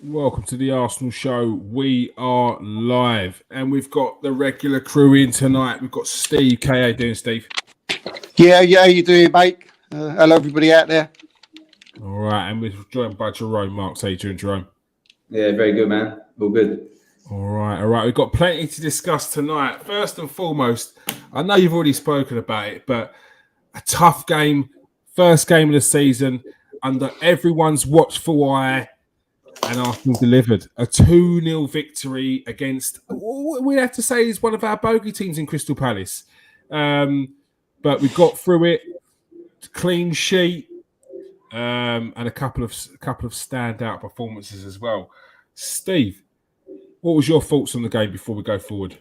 Welcome to the Arsenal Show. We are live and we've got the regular crew in tonight. We've got Steve. How you doing, Steve? Yeah, how you doing, mate? Hello, everybody out there. All right, and we're joined by Jerome Marks. How you doing, Jerome? Yeah, very good, man. All good. All right. We've got plenty to discuss tonight. First and foremost, I know you've already spoken about it, but a tough game, first game of the season, under everyone's watchful eye. And Arsenal delivered a 2-0 victory against, we have to say, is one of our bogey teams in Crystal Palace. But we got through it, clean sheet, and a couple of standout performances as well. Steve, what was your thoughts on the game before we go forward?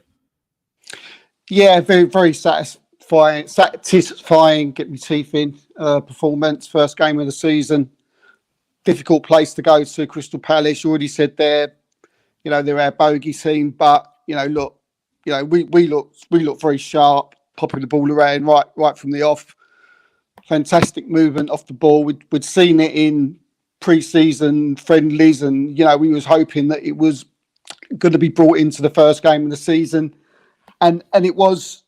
Yeah, very, very satisfying, get my teeth in performance. First game of the season. Difficult place to go to, Crystal Palace. You already said they're our bogey team, but we look very sharp, popping the ball around right from the off. Fantastic movement off the ball. We'd seen it in pre-season friendlies, and we was hoping that it was going to be brought into the first game of the season, and it was.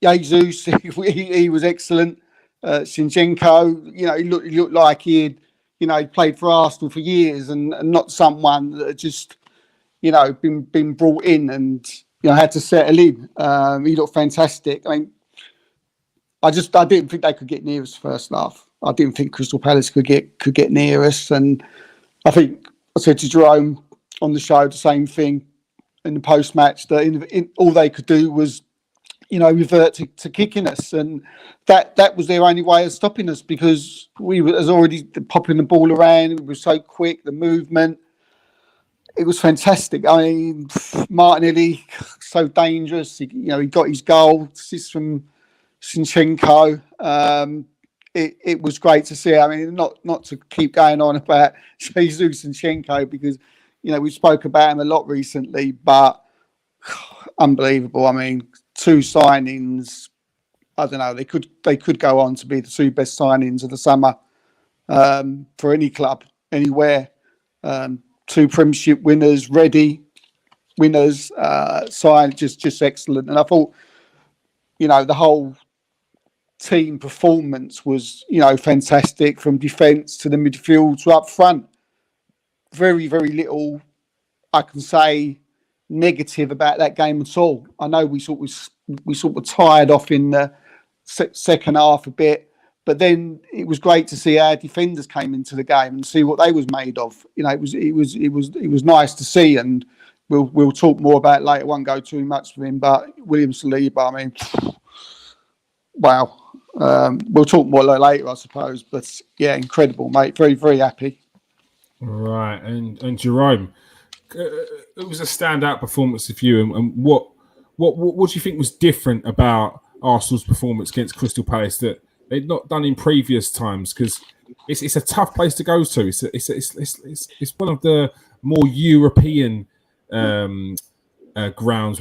Jesus, he was excellent. Zinchenko, he looked like he played for Arsenal for years, and not someone that had just, been brought in and had to settle in. He looked fantastic. I mean, I didn't think they could get near us first half. I didn't think Crystal Palace could get near us, and I think I said to Jerome on the show the same thing in the post match, that all they could do was revert to kicking us, and that was their only way of stopping us, because we was already popping the ball around. We were so quick, the movement, it was fantastic. I mean, Martinelli, so dangerous. He got his goal, assist from Zinchenko. It was great to see. I mean, not to keep going on about Jesus Zinchenko, because we spoke about him a lot recently, but unbelievable. I mean, 2 signings. I don't know. They could go on to be the 2 best signings of the summer for any club, anywhere. 2 Premiership winners, ready winners, signed, just excellent. And I thought, the whole team performance was, fantastic, from defence to the midfield to up front. Very, very little I can say negative about that game at all. I know we sort of tired off in the second half a bit, but then it was great to see our defenders came into the game and see what they was made of. It was nice to see, and we'll talk more about it later. I won't go too much with him, but William Saliba, I mean, wow. We'll talk more later, I suppose, but yeah, incredible, mate. Very, very happy. Right, and Jerome, it was a standout performance of you, and what do you think was different about Arsenal's performance against Crystal Palace that they'd not done in previous times? Because it's a tough place to go to. It's one of the more European grounds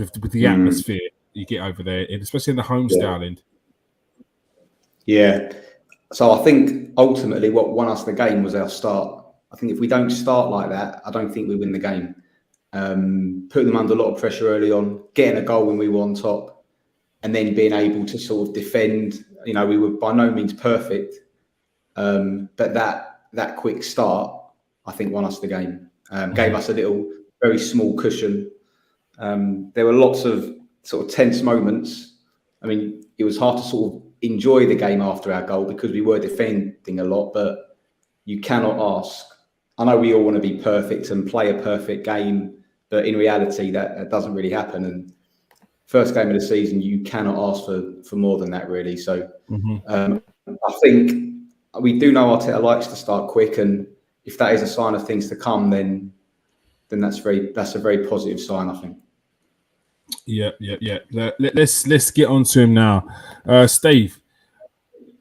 with the atmosphere you get over there, especially in the home style end. Yeah. So I think ultimately what won us the game was our start. I think if we don't start like that, I don't think we win the game. Putting them under a lot of pressure early on, getting a goal when we were on top, and then being able to sort of defend. We were by no means perfect, but that quick start, I think, won us the game. Gave us a little, very small cushion. There were lots of sort of tense moments. I mean, it was hard to sort of enjoy the game after our goal because we were defending a lot, but you cannot ask. I know we all want to be perfect and play a perfect game, but in reality, that doesn't really happen. And first game of the season, you cannot ask for more than that, really. So I think we do know Arteta likes to start quick, and if that is a sign of things to come, then that's a very positive sign, I think. Yeah. Let's get on to him now. Steve,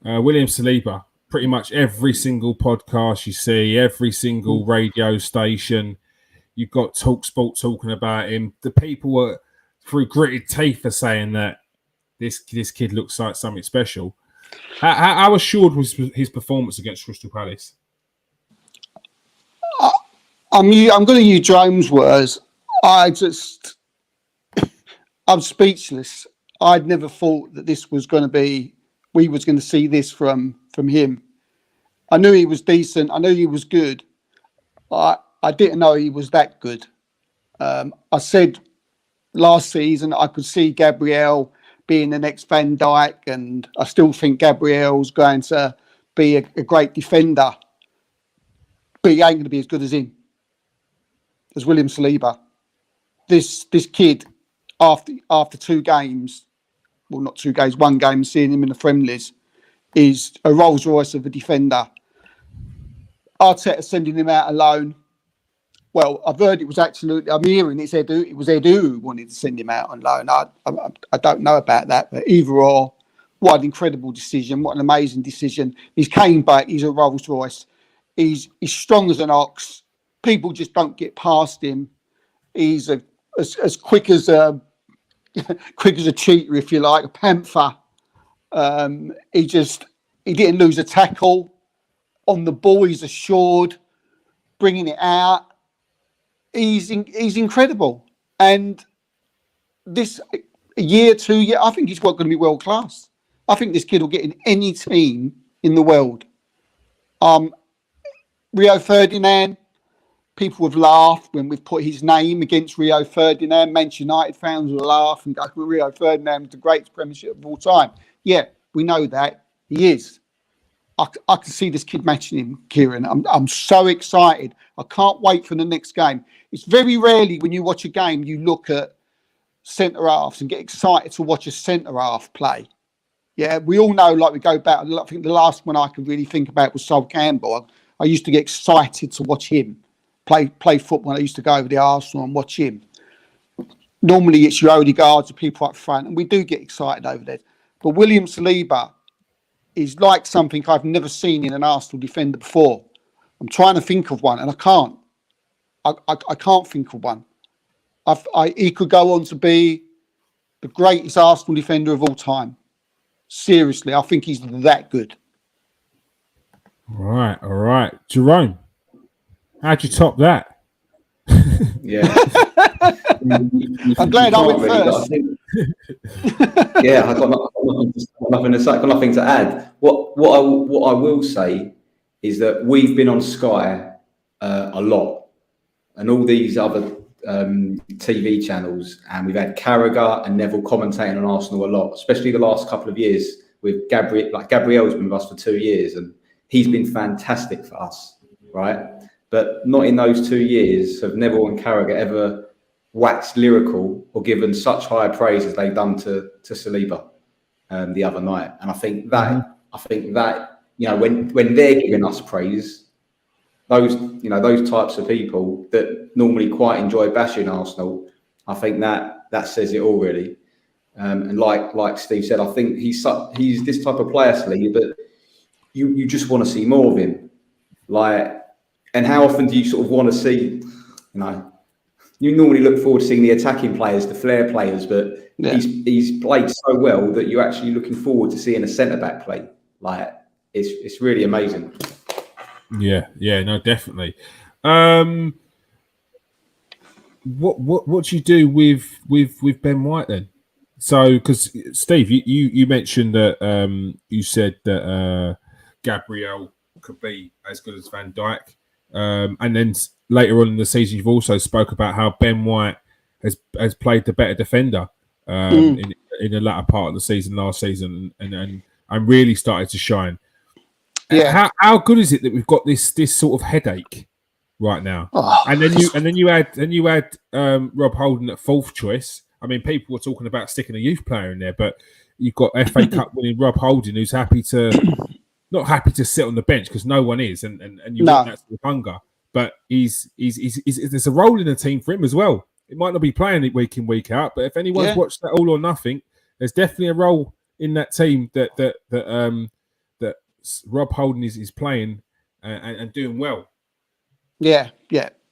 William Saliba, pretty much every single podcast you see, every single radio station, you've got TalkSport talking about him. The people were through gritted teeth are saying that this kid looks like something special. How assured was his performance against Crystal Palace? I'm going to use Jerome's words. I'm speechless. I'd never thought that this was going to be. We was going to see this from him. I knew he was decent. I knew he was good. I didn't know he was that good. I said last season I could see Gabriel being the next Van Dijk, and I still think Gabriel's going to be a great defender, but he ain't going to be as good as him, as William Saliba. This kid, after 2 games, well, not 2 games, 1 game, seeing him in the friendlies, is a Rolls Royce of a defender. Arteta sending him out alone. Well, I've heard it was actually, I'm hearing it was Edu who wanted to send him out on loan. I don't know about that, but either or, what an incredible decision, what an amazing decision. He's came back, he's a Rolls Royce. He's strong as an ox. People just don't get past him. He's as quick as a cheater, if you like, a panther. He didn't lose a tackle on the ball. He's assured, bringing it out. He's incredible, and this year, 2 years, I think he's going to be world class. I think this kid will get in any team in the world. Rio Ferdinand, people have laughed when we've put his name against Rio Ferdinand. Manchester United fans will laugh and go, Rio Ferdinand was the greatest Premiership of all time. Yeah, we know that. He is. I can see this kid matching him, Kieran. I'm so excited. I can't wait for the next game. It's very rarely when you watch a game, you look at centre halves and get excited to watch a centre half play. Yeah, we all know, like we go back, I think the last one I can really think about was Sol Campbell. I used to get excited to watch him play football. I used to go over to Arsenal and watch him. Normally it's your Odegaards or people up front, and we do get excited over there. But William Saliba is like something I've never seen in an Arsenal defender before. I'm trying to think of one, and I can't. I can't think of one. He could go on to be the greatest Arsenal defender of all time. Seriously, I think he's that good. All right. Jerome, how'd you top that? Yeah. I'm glad I went first. Yeah, I've got nothing to add. What I will say is that we've been on Sky a lot, and all these other TV channels, and we've had Carragher and Neville commentating on Arsenal a lot, especially the last couple of years with Gabriel. Like Gabriel's been with us for 2 years, and he's been fantastic for us, right? But not in those 2 years have Neville and Carragher ever waxed lyrical or given such high praise as they've done to Saliba the other night. And I think that when they're giving us praise, those types of people that normally quite enjoy bashing Arsenal, I think that says it all really. And like Steve said, I think he's this type of player, Saliba, but you just want to see more of him. And how often do you sort of want to see, you normally look forward to seeing the attacking players, the flair players, but he's played so well that you're actually looking forward to seeing a centre-back play. It's really amazing. Yeah, no, definitely. What do you do with Ben White then? So, because Steve, you mentioned that you said that Gabriel could be as good as Van Dijk. And then later on in the season, you've also spoke about how Ben White has played the better defender in the latter part of the season last season, and really started to shine. Yeah, how good is it that we've got this sort of headache right now? And then you add Rob Holding at 4th choice. I mean, people were talking about sticking a youth player in there, but you've got FA Cup winning Rob Holding, who's not happy to sit on the bench because no one is, and you want that sort of hunger. But he's there's a role in the team for him as well. It might not be playing it week in, week out, but if anyone's watched that All or Nothing, there's definitely a role in that team that Rob Holding is playing and doing well. Yeah.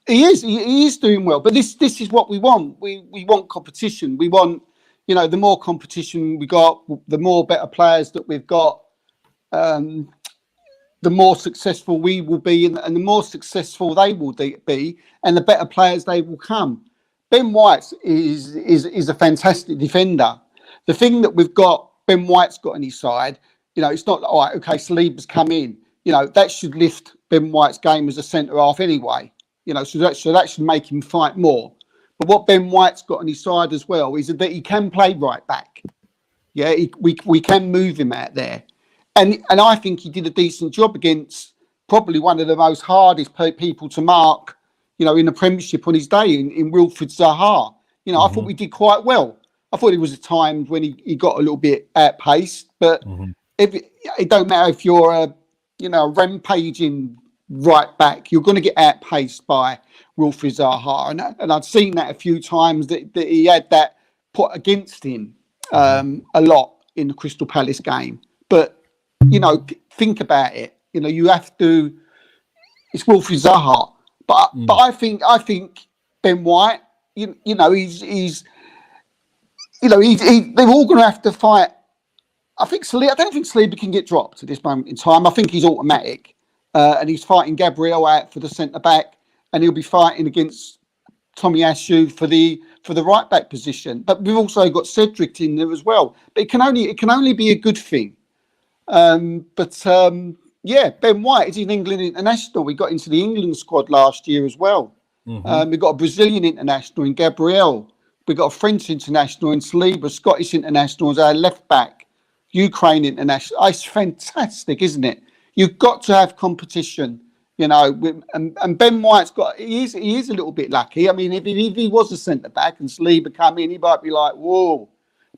He is doing well. But this is what we want. We want competition. We want, the more competition we got, the more better players that we've got. the more successful we will be, and the more successful they will be, and the better players they will come. Ben White is a fantastic defender. The thing that we've got, Ben White's got on his side, it's not all right. Okay, Saliba's come in. That should lift Ben White's game as a centre half anyway. So that should make him fight more. But what Ben White's got on his side as well is that he can play right back. Yeah, we can move him out there, and I think he did a decent job against probably one of the most hardest people to mark, in the Premiership on his day in Wilfried Zaha. I thought we did quite well. I thought it was a time when he got a little bit outpaced, but it don't matter if you're a rampaging right back, you're going to get outpaced by Wilfried Zaha, and I've seen that a few times that he had that put against him a lot in the Crystal Palace game. But think about it. You have to. It's Wilfried Zaha, but I think Ben White. He's they're all going to have to fight. I don't think Saliba can get dropped at this moment in time. I think he's automatic, and he's fighting Gabriel out for the centre back, and he'll be fighting against Tomiyasu for the right back position. But we've also got Cedric in there as well. But it can only be a good thing. Ben White is an England international. We got into the England squad last year as well. We got a Brazilian international in Gabriel. We got a French international in Saliba, Scottish international as our left back, Ukraine international. It's fantastic, isn't it? You've got to have competition, and Ben White's he is a little bit lucky. I mean, if he was a centre back and Saliba come in, he might be like, whoa.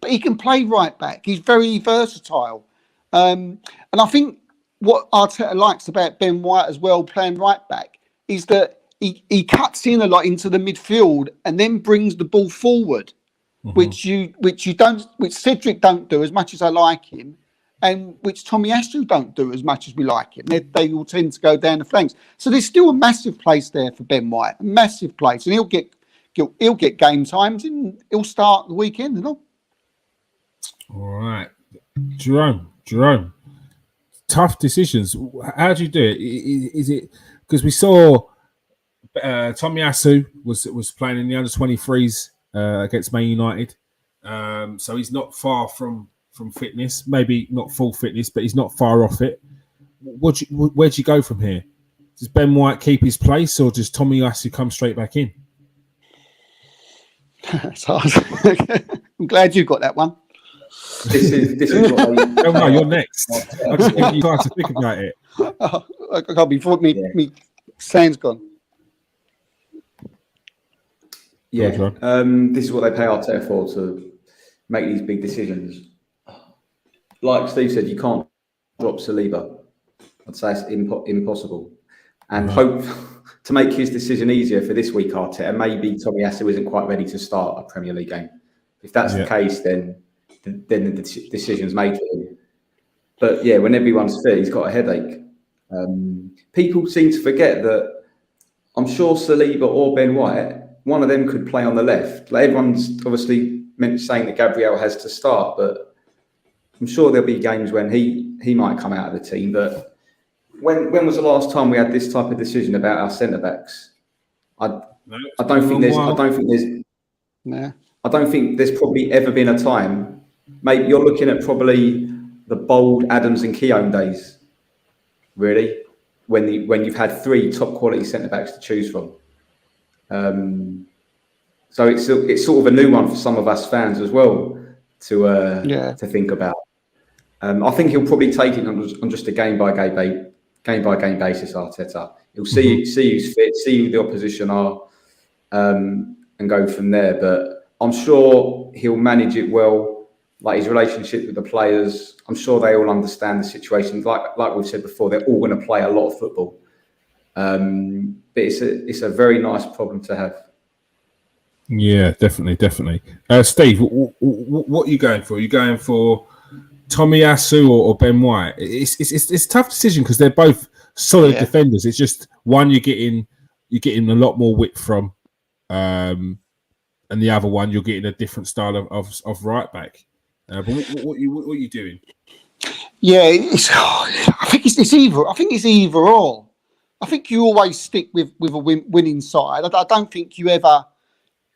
But he can play right back. He's very versatile. And I think what Arteta likes about Ben White as well, playing right back, is that he cuts in a lot into the midfield and then brings the ball forward, which Cedric don't do as much as I like him, and which Tomiyasu don't do as much as we like him. They all tend to go down the flanks. So there's still a massive place there for Ben White, a massive place, and he'll get game times and he'll start the weekend, All right, Jerome. Tough decisions. How do you do it? Is it because we saw Tomiyasu was playing in the under-23s against Man United, so he's not far from fitness. Maybe not full fitness, but he's not far off it. Where do you go from here? Does Ben White keep his place, or does Tomiyasu come straight back in? It's hard. I'm glad you got that one. This is what Oh no, you're next. I'll just give you time to think about it. I can't be before me sound's gone. Yeah, this is what they pay Arteta for, to make these big decisions. Like Steve said, you can't drop Saliba. I'd say it's impossible. And hope to make his decision easier for this week, Arteta, maybe Tomiyasu isn't quite ready to start a Premier League game. If that's the case, then the decision's made for him. But yeah, when everyone's fit, he's got a headache. People seem to forget that I'm sure Saliba or Ben White, one of them could play on the left. Like, everyone's obviously saying that Gabriel has to start, but I'm sure there'll be games when he might come out of the team. But when was the last time we had this type of decision about our centre backs? I don't think there's probably ever been a time. Maybe you're looking at probably the Bold, Adams, and Keown days, really, when you've had three top quality centre backs to choose from. So it's sort of a new one for some of us fans as well to think about. I think he'll probably take it on just a game by game basis. Arteta, he'll see who's fit, see who the opposition are, and go from there. But I'm sure he'll manage it well. Like his relationship with the players, I'm sure they all understand the situation. Like we've said before, they're all going to play a lot of football. But it's a very nice problem to have. Yeah, definitely. Steve, what are you going for? Are you going for Tomiyasu or Ben White? It's a tough decision because they're both solid defenders. It's just one you're getting a lot more width from, and the other one you're getting a different style of right back. But what are you doing? Yeah, I think it's either. I think it's either or. I think you always stick with a winning side. I don't think you ever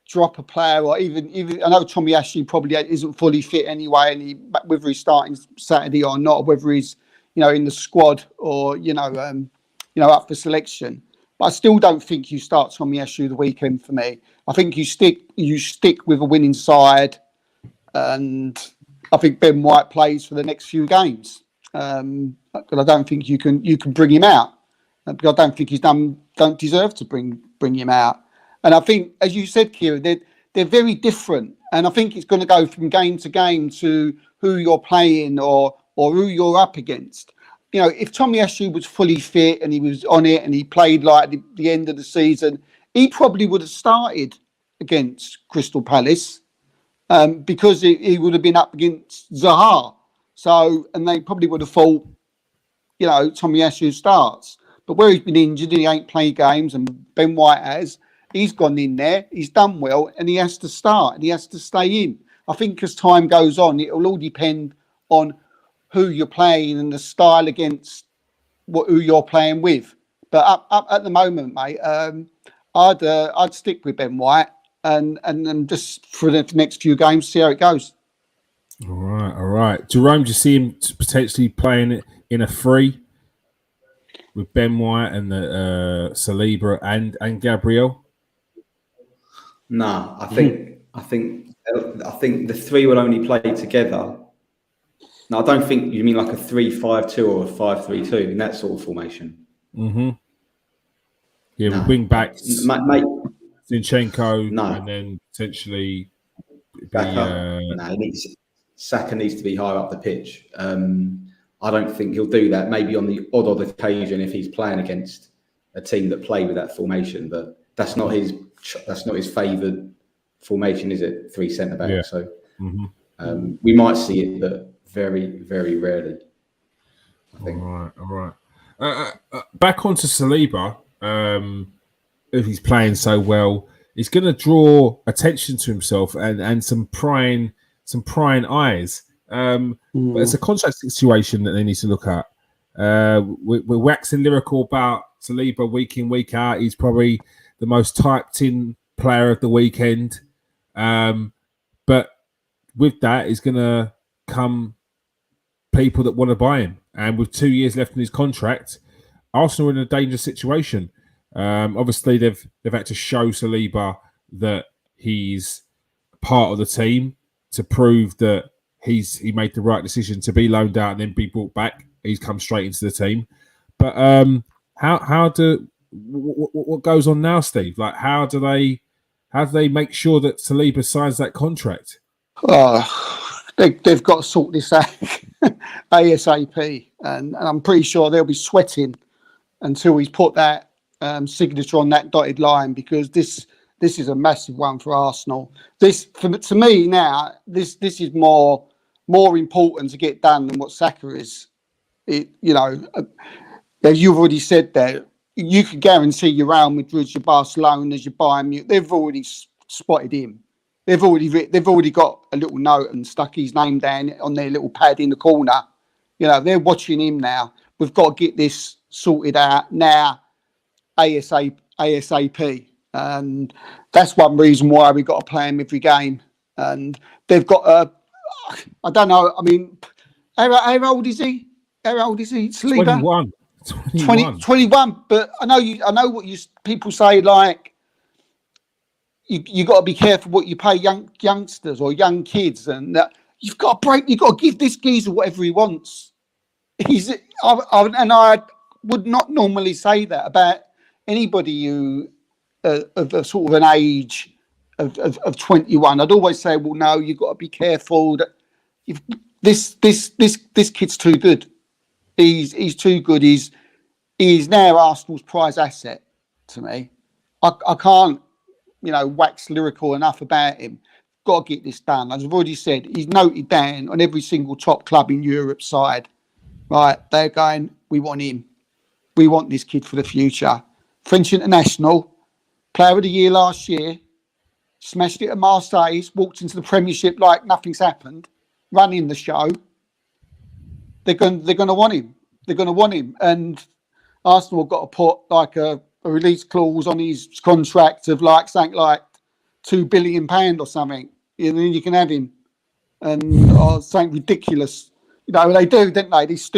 drop a player, or even I know Tommy Ashley probably isn't fully fit anyway, and whether he's starting Saturday or not, or whether he's in the squad or up for selection. But I still don't think you start Tommy Ashley the weekend for me. I think you stick with a winning side, and I think Ben White plays for the next few games. But I don't think you can bring him out, because I don't think don't deserve to bring him out. And I think, as you said, Kieran, they're very different. And I think it's going to go from game to game to who you're playing or who you're up against. If Tommy Ashley was fully fit and he was on it and he played like the end of the season, he probably would have started against Crystal Palace, because he would have been up against Zaha. So, and they probably would have thought, Tommy Ashley starts. But where he's been injured and he ain't played games, and Ben White has, he's gone in there, he's done well, and he has to start and he has to stay in. I think as time goes on, it will all depend on who you're playing and the style against who you're playing with. But up at the moment, mate, I'd stick with Ben White and just for the next few games, see how it goes. All right. Jerome, do you see him potentially playing it in a free with Ben White and the Saliba and Gabriel? No, I think the three will only play together. No, I don't think you mean like a 3-5-2 or a 5-3-2 in that sort of formation. Mm-hmm. Yeah, no. Wing backs, mate. Zinchenko, no. And then potentially Saka needs to be higher up the pitch. I don't think he'll do that. Maybe on the odd occasion if he's playing against a team that play with that formation, but that's not his favoured formation, is it? 3 centre backs. Yeah. So we might see it, but very, very rarely, I think. All right. Back onto Saliba. If he's playing so well, he's going to draw attention to himself and some prying eyes. But it's a contract situation that they need to look at. We're waxing lyrical about Saliba week in, week out. He's probably the most typed in player of the weekend. But with that is going to come people that want to buy him. And with 2 years left in his contract, Arsenal are in a dangerous situation. Obviously, they've had to show Saliba that he's part of the team to prove that he made the right decision to be loaned out and then be brought back. He's come straight into the team. But what goes on now, Steve? Like, how do they make sure that Saliba signs that contract? They've got to sort this out ASAP, and I'm pretty sure they'll be sweating until he's put that signature on that dotted line, because this is a massive one for Arsenal. To me now, this is more important to get done than what Saka is. As you've already said there, you could guarantee your Real Madrid, your Barcelona, your Bayern Munich, they've already spotted him. They've already got a little note and stuck his name down on their little pad in the corner. They're watching him now. We've got to get this sorted out now, ASAP. And that's one reason why we got to play him every game. And they've got I don't know. I mean, how old is he? How old is he? Saliba? 21. But I know what people say, like, you got to be careful what you pay youngsters or young kids, and you've got to give this geezer whatever he wants. I would not normally say that about anybody who of sort of an age of 21. I'd always say, well, no, you've got to be careful. That this kid's too good. He's too good. He's now Arsenal's prize asset to me. I can't, wax lyrical enough about him. Got to get this done. As I've already said, he's noted down on every single top club in Europe's side. Right, they're going, we want him. We want this kid for the future. French international, player of the year last year, smashed it at Marseille, walked into the Premiership like nothing's happened, running the show. they're going to want him. They're going to want him, and Arsenal have got to put like a release clause on his contract of like something like £2 billion or something, and then you can have him, and something ridiculous. You know, they do, don't they? These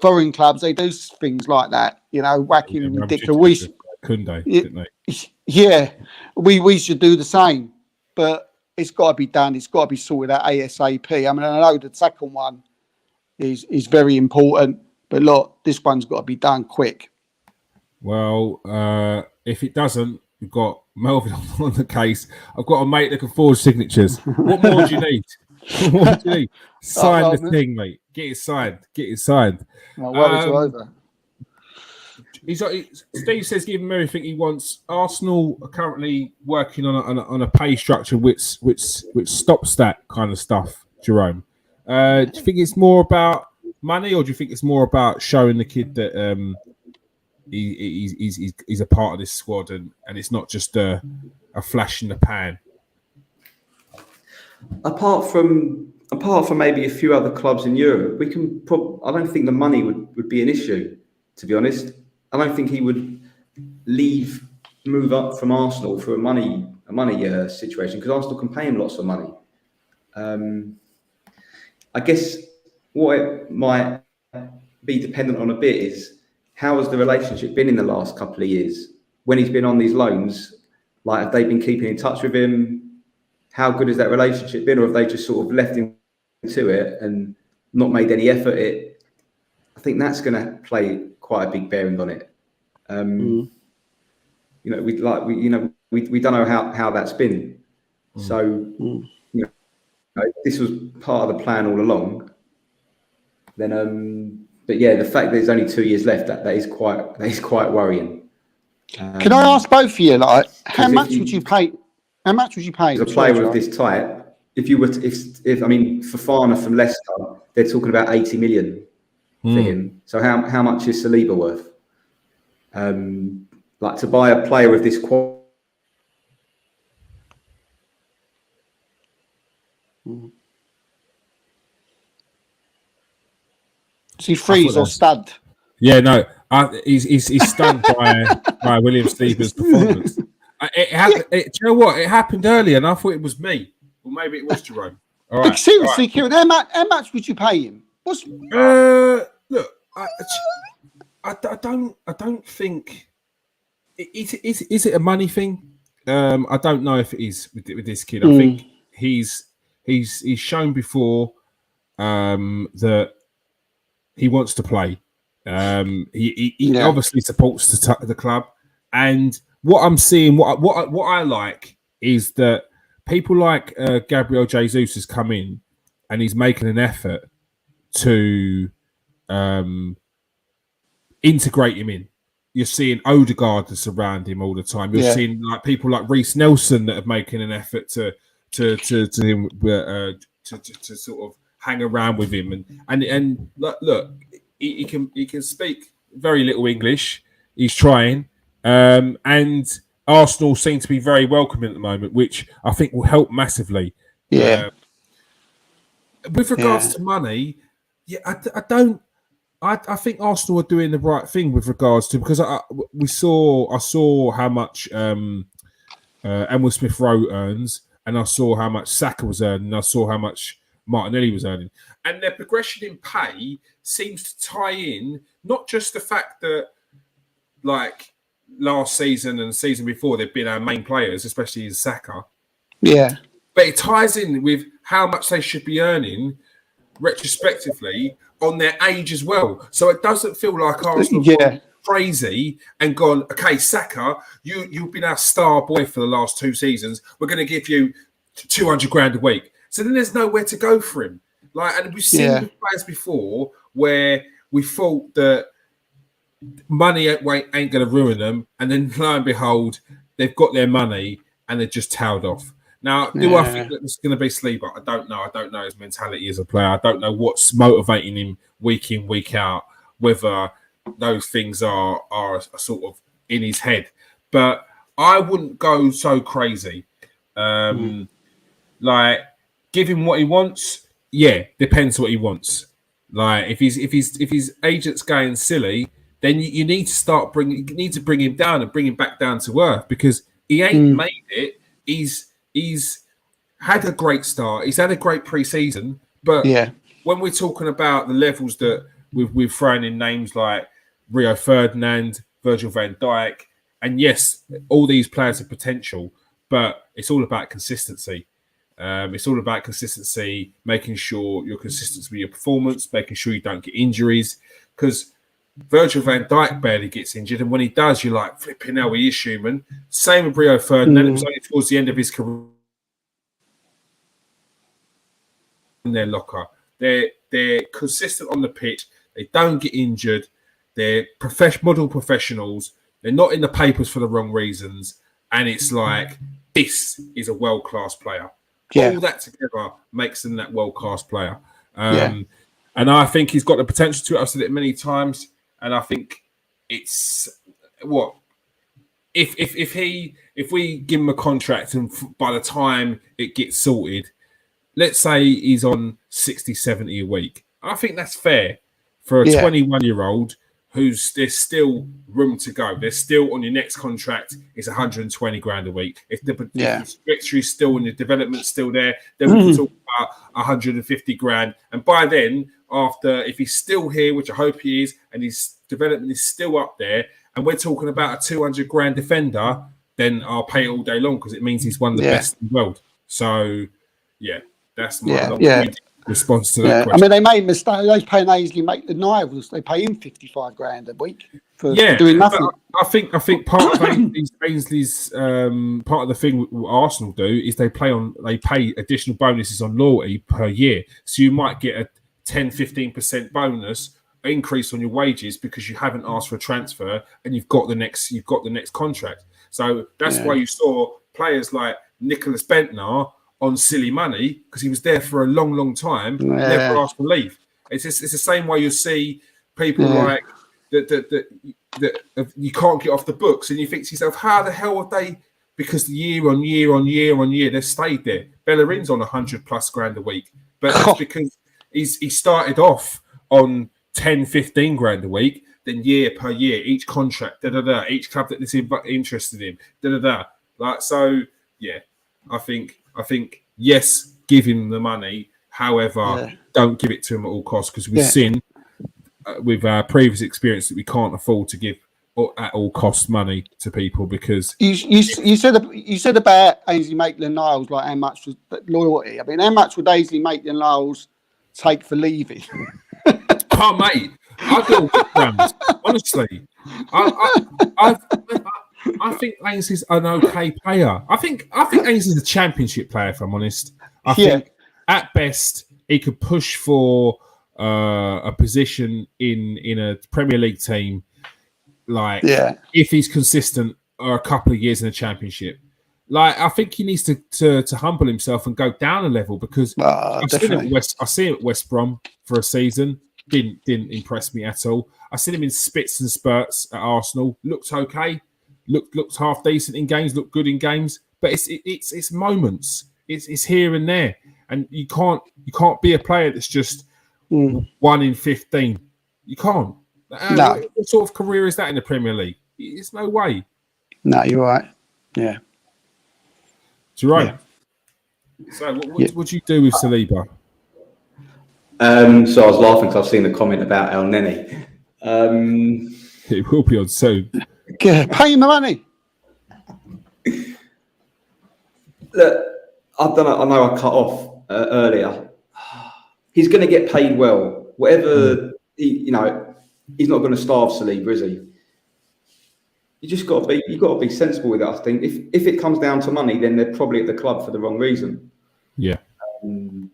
foreign clubs, they do things like that. You know, whacking ridiculous. Couldn't they? Didn't they? Yeah, we should do the same, but it's got to be done. It's got to be sorted out ASAP. I mean, I know the second one is very important, but look, this one's got to be done quick. Well, if it doesn't, we've got Melvin on the case. I've got a mate that can forge signatures. What more do you need? What do you need? Sign the thing, mate. Get it signed. Get it signed. My worries are over. Steve says, give him everything he wants. Arsenal are currently working on a pay structure which stops that kind of stuff. Jerome, do you think it's more about money, or do you think it's more about showing the kid that he's a part of this squad and it's not just a flash in the pan? Apart from maybe a few other clubs in Europe, I don't think the money would be an issue, to be honest. I don't think he would move up from Arsenal for a money situation, because Arsenal can pay him lots of money. I guess what it might be dependent on a bit is how has the relationship been in the last couple of years when he's been on these loans? Like, have they been keeping in touch with him? How good has that relationship been, or have they just sort of left him to it and not made any effort? I think that's going to play quite a big bearing on it. You know, we don't know how that's been. So, you know, if this was part of the plan all along, then but yeah, the fact that there's only 2 years left, that is quite worrying. Can I ask both of you, like, how much would you pay? How much would you pay? As a player of this type, if you were to, if I mean, Fofana from Leicester, they're talking about 80 million for him. So how much is Saliba worth? Like, to buy a player of this quality. Is he freeze or stud? Yeah, no, he's stunned by William Stevens' performance. Do you know what? It happened earlier, and I thought it was me. Well, maybe it was Jerome. All right. Seriously, Kieran, how much would you pay him? Look, I don't think. Is it a money thing? I don't know if it is with this kid. I think he's shown before that he wants to play. He obviously supports the club, and what I'm seeing, what I like is that people like Gabriel Jesus has come in and he's making an effort to integrate him in. You're seeing Odegaard to surround him all the time. You're seeing like people like Reece Nelson that are making an effort to sort of hang around with him, and look, he can speak very little English. He's trying, and Arsenal seem to be very welcoming at the moment, which I think will help massively. Yeah. With regards to money, I think Arsenal are doing the right thing with regards to, because I saw how much Emil Smith Rowe earns, and I saw how much Saka was earning, and I saw how much Martinelli was earning, and their progression in pay seems to tie in not just the fact that, like, last season and the season before they've been our main players, especially in Saka, but it ties in with how much they should be earning retrospectively on their age as well. So it doesn't feel like Arsenal gone crazy and gone, okay, Saka, you've been our star boy for the last 2 seasons. We're going to give you 200 grand a week. So then there's nowhere to go for him. Like, and we've seen players before where we thought that money ain't going to ruin them, and then lo and behold, they've got their money and they're just tailed off. Now, do I think that it's going to be Saliba? I don't know. I don't know his mentality as a player. I don't know what's motivating him week in, week out, whether those things are sort of in his head. But I wouldn't go so crazy. Like, give him what he wants. Yeah, depends what he wants. Like if his agent's going silly, then you need to bring him down and bring him back down to earth because he ain't made it. He's had a great start. He's had a great preseason, but when we're talking about the levels that we've thrown in names like Rio Ferdinand, Virgil van Dijk, and yes, all these players have potential, but it's all about consistency. It's all about consistency, making sure you're consistent with your performance, making sure you don't get injuries. Because Virgil van Dijk barely gets injured, and when he does, you're like, flipping hell, he is human. Same with Rio Ferdinand. It was only towards the end of his career in their locker. They're consistent on the pitch. They don't get injured. They're model professionals. They're not in the papers for the wrong reasons. And it's like, this is a world-class player. All that together makes them that world-class player. And I think he's got the potential to. I've said it many times. And I think it's what if we give him a contract and by the time it gets sorted, let's say he's on 60, 70 a week. I think that's fair for a 21-year-old who's there's still room to go. There's still on your next contract is 120 grand a week. If the trajectory is still and the development's still there, then we can talk about 150 grand. And by then, if he's still here, which I hope he is, and his development is still up there, and we're talking about a 200 grand defender, then I'll pay it all day long because it means he's one of the best in the world. So, that's my response to that question. I mean, they made mistakes. They pay Ainsley Maitland-Niles. They pay him 55 grand a week for doing nothing. I think part of Ainsley's part of the thing what Arsenal do is they pay additional bonuses on loyalty per year. So you might get a 10-15% bonus increase on your wages because you haven't asked for a transfer and you've got the next contract. So that's why you saw players like Nicholas Bentner on silly money because he was there for a long, long time, never asked to leave. It's the same way you see people like that you can't get off the books, and you think to yourself, how the hell have they? Because year on year, they've stayed there. Bellerin's on 100+ grand a week, but that's because he started off on 10-15 grand a week, then year per year, each contract, each club that is interested in, Like so, I think yes, give him the money. However, don't give it to him at all costs because we've seen with our previous experience that we can't afford to give at all costs money to people because you said about Ainsley Maitland-Niles, like how much was loyalty. I mean, how much would Ainsley Maitland-Niles take for leaving? Oh, mate, I do grams. Honestly, I think Ainsley's an okay player. I think Ainsley's a championship player, if I'm honest. I think at best he could push for a position in a Premier League team. Like if he's consistent or a couple of years in a championship. Like I think he needs to humble himself and go down a level because I see him at West Brom for a season. Didn't impress me at all. I seen him in spits and spurts at Arsenal. Looked okay. Looked half decent in games. Looked good in games. But it's moments. It's here and there, and you can't be a player that's just 1 in 15. You can't. No. What sort of career is that in the Premier League? It's no way. No, you're right. Yeah. Jerome. Yeah. So what would you do with Saliba? So I was laughing because I've seen the comment about El Neni. It will be on soon. Pay him the money. Look, I don't know. I know I cut off earlier. He's going to get paid well. Whatever he's not going to starve Saliba, is he? You just got to be sensible with it. I think if it comes down to money, then they're probably at the club for the wrong reason. Yeah. And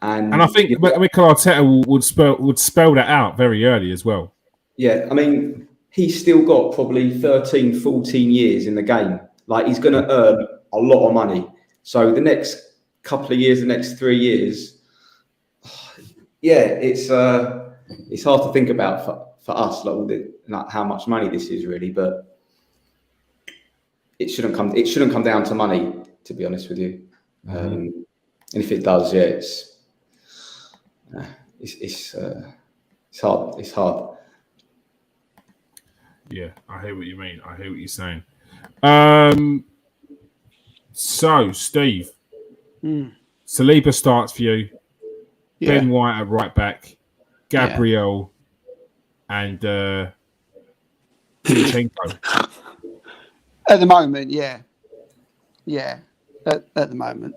I think Mikel Arteta would spell that out very early as well. Yeah, I mean, he's still got probably 13, 14 years in the game. Like, he's going to earn a lot of money. So the next couple of years, the next 3 years, it's hard to think about for us, like how much money this is really, but it shouldn't come down to money, to be honest with you. And if it does, it's hard. It's hard. Yeah, I hear what you mean. I hear what you're saying. So, Steve, Saliba starts for you. Yeah. Ben White at right back. Gabriel and Zinchenko. At the moment, yeah. Yeah, at the moment.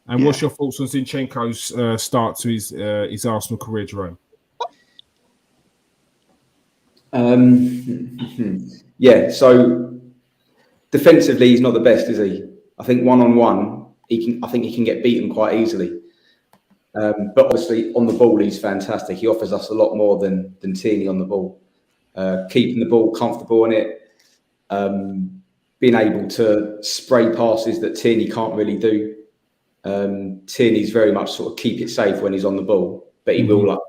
And what's your thoughts on Zinchenko's start to his Arsenal career, Jerome? Yeah, so defensively, he's not the best, is he? I think one-on-one, I think he can get beaten quite easily. But obviously, on the ball, he's fantastic. He offers us a lot more than Tierney on the ball. Keeping the ball comfortable in it, being able to spray passes that Tierney can't really do. Tierney's very much sort of keep it safe when he's on the ball, but he will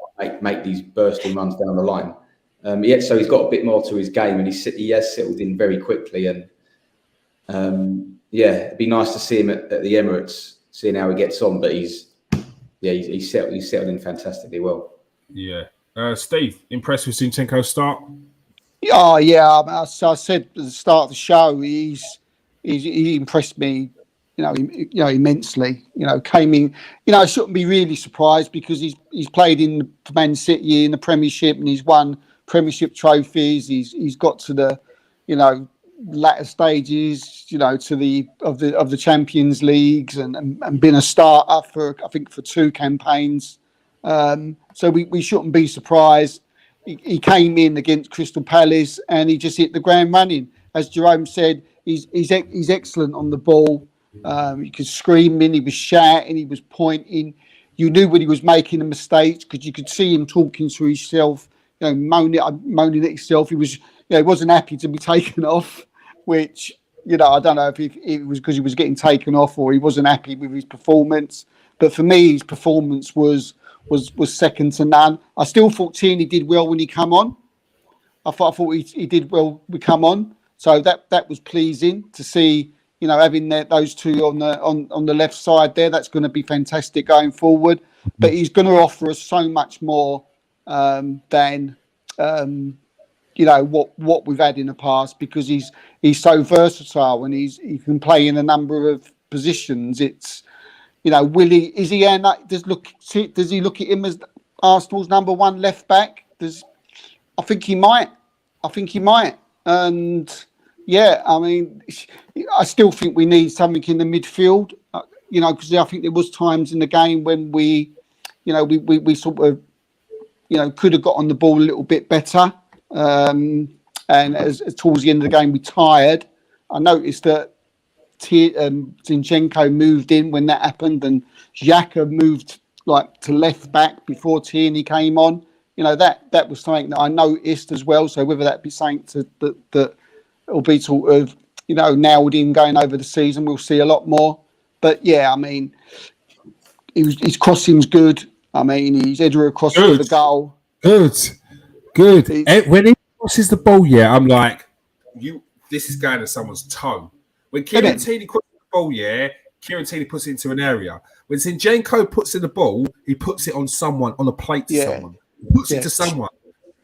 make these bursting runs down the line. So he's got a bit more to his game, and he has settled in very quickly. And it'd be nice to see him at the Emirates, seeing how he gets on. But he's settled in fantastically well. Yeah. Steve, impressed with Zinchenko's start? Oh yeah, as I said at the start of the show, he impressed me, immensely. Came in. I shouldn't be really surprised because he's played in Man City in the Premiership and he's won Premiership trophies. He's got to the, latter stages, to the Champions Leagues and been a starter for 2 campaigns. So we shouldn't be surprised. He came in against Crystal Palace and he just hit the ground running. As Jerome said, he's excellent on the ball. He was screaming, he was shouting, he was pointing. You knew when he was making a mistake because you could see him talking to himself, moaning at himself. He wasn't happy to be taken off, which I don't know if it was because he was getting taken off or he wasn't happy with his performance. But for me, his performance was second to none. I still thought Tierney did well when he come on. I thought he did well when he come on. So that was pleasing to see. Having those two on the left side there, that's going to be fantastic going forward. But he's going to offer us so much more than what we've had in the past because he's so versatile and he can play in a number of positions. It's does he look at him as Arsenal's number 1 left back? I think he might. And I still think we need something in the midfield. Because I think there was times in the game when we sort of could have got on the ball a little bit better. And as towards the end of the game we tired. I noticed that Zinchenko moved in when that happened, and Xhaka moved to left back before Tierney came on. That was something that I noticed as well. So whether that be something that will be sort of nailed in going over the season, we'll see a lot more. But yeah, his crossing's good. His header across for the goal. Good. When he crosses the ball, I'm like, this is going to someone's toe. When Kieran Tierney crosses the ball, Kieran Tierney puts it into an area. When Zinchenko puts in the ball, he puts it on someone, on a plate to someone. He puts it to someone.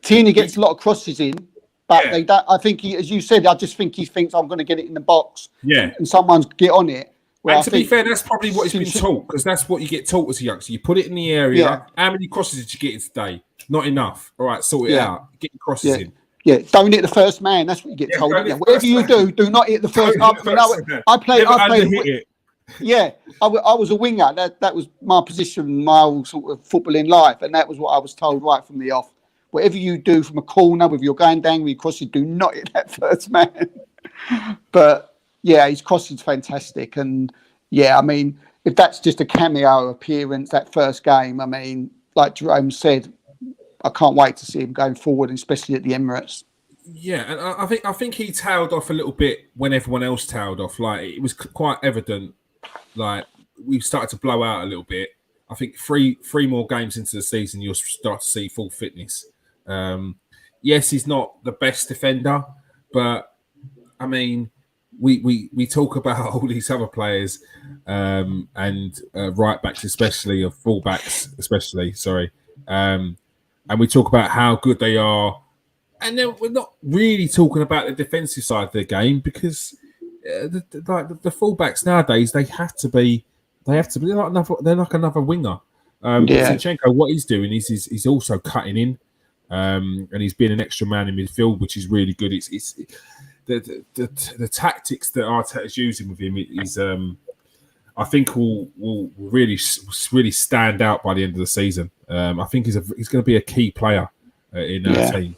Tierney gets a lot of crosses in, but they don't. I think as you said, I just think he thinks I'm going to get it in the box. Yeah. And someone's get on it. And to be fair, that's probably what he's been taught because that's what you get taught as a youngster. You put it in the area. Yeah. How many crosses did you get in today? Not enough. All right, sort it out. Get your crosses in. Yeah, don't hit the first man. That's what you get told. Whatever you do not hit the first. I played. Yeah, I was a winger. That was my position, my whole sort of footballing life, and that was what I was told right from the off. Whatever you do from a corner, whether you're going down with your crosses, do not hit that first man. But yeah, his crossing's fantastic, and if that's just a cameo appearance that first game, like Jerome said, I can't wait to see him going forward, especially at the Emirates. Yeah, and I think he tailed off a little bit when everyone else tailed off. Like it was quite evident. Like we started to blow out a little bit. I think three more games into the season, you'll start to see full fitness. Yes, he's not the best defender, but we talk about all these other players and right backs especially, or full backs especially. Sorry. and we talk about how good they are, and then we're not really talking about the defensive side of the game because the fullbacks nowadays they have to be they're like another winger. Zinchenko, what he's doing is he's also cutting in, and he's being an extra man in midfield, which is really good. It's the tactics that Arteta's using with him is I think will really stand out by the end of the season. I think he's going to be a key player in our team.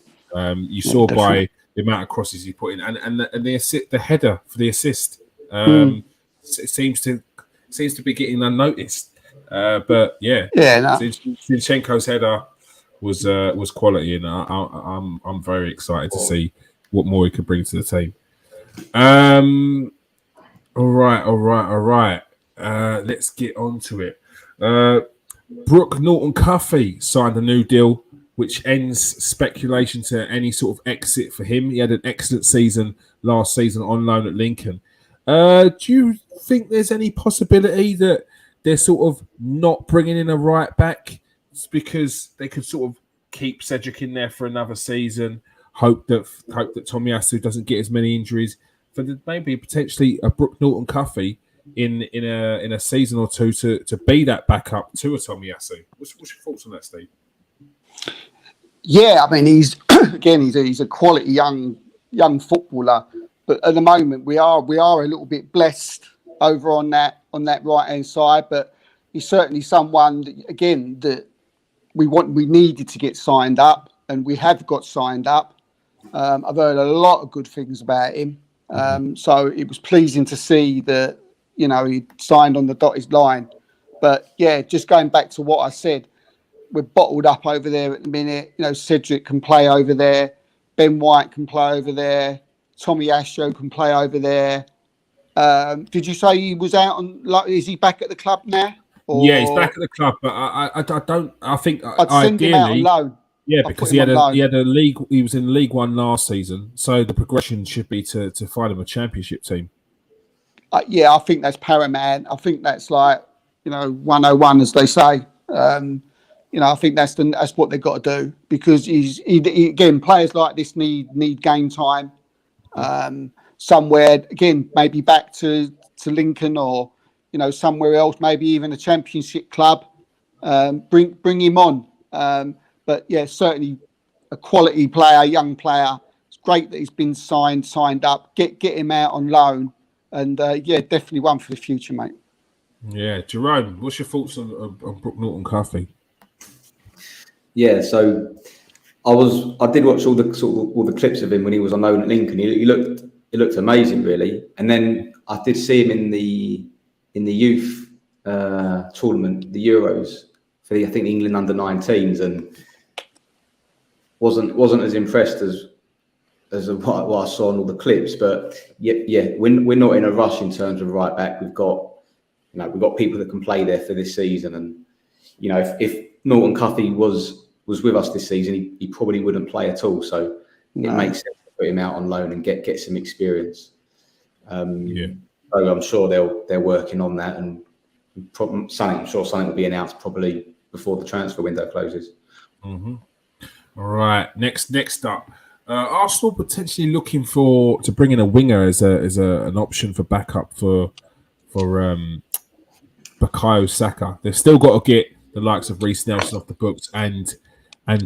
You saw by the amount of crosses he put in, and the header for the assist seems to be getting unnoticed. But Zinchenko's header was quality, and I'm very excited to see what more he could bring to the team. All right. Let's get on to it. Brooke Norton-Cuffy signed a new deal, which ends speculation to any sort of exit for him. He had an excellent season last season on loan at Lincoln. Do you think there's any possibility that they're sort of not bringing in a right back? It's because they could sort of keep Cedric in there for another season, hope that Tomiyasu doesn't get as many injuries. So maybe potentially a Brooke Norton-Cuffy in a season or two to be that backup to a Tomiyasu. What's your thoughts on that, Steve? Yeah, I mean he's a quality young footballer, but at the moment we are a little bit blessed over on that right hand side. But he's certainly someone that we needed to get signed up, and we have got signed up. I've heard a lot of good things about him, so it was pleasing to see that he signed on the dotted line. But yeah, just going back to what I said. We're bottled up over there at the minute. Cedric can play over there. Ben White can play over there. Tomiyasu can play over there. Did you say he was out on? Is he back at the club now? Yeah, he's back at the club, but I don't. I think I'd send him out on loan. Yeah, because he had a league. He was in League One last season, so the progression should be to find him a championship team. Yeah, I think that's paramount. I think that's 101, as they say. I think that's what they've got to do, because again, players like this need game time somewhere. Again, maybe back to Lincoln or somewhere else, maybe even a championship club. Bring him on. But yeah, certainly a quality player, young player. It's great that he's been signed up. Get him out on loan, and definitely one for the future, mate. Yeah, Jerome, what's your thoughts on Brooke Norton-Cuffy? Yeah, so I did watch all the clips of him when he was on loan at Lincoln. He looked amazing, really. And then I did see him in the youth tournament, the Euros, for the England under-19s, and wasn't as impressed as what I saw in all the clips. But yeah, we're not in a rush in terms of right back. We've got people that can play there for this season, and if Norton-Cuffy was with us this season, he probably wouldn't play at all. So it makes sense to put him out on loan and get some experience. So I'm sure they're working on that, and something will be announced probably before the transfer window closes. Mm-hmm. All right. Next up, Arsenal potentially looking to bring in a winger as an option for backup for Bukayo Saka. They've still got to get the likes of Reece Nelson off the books and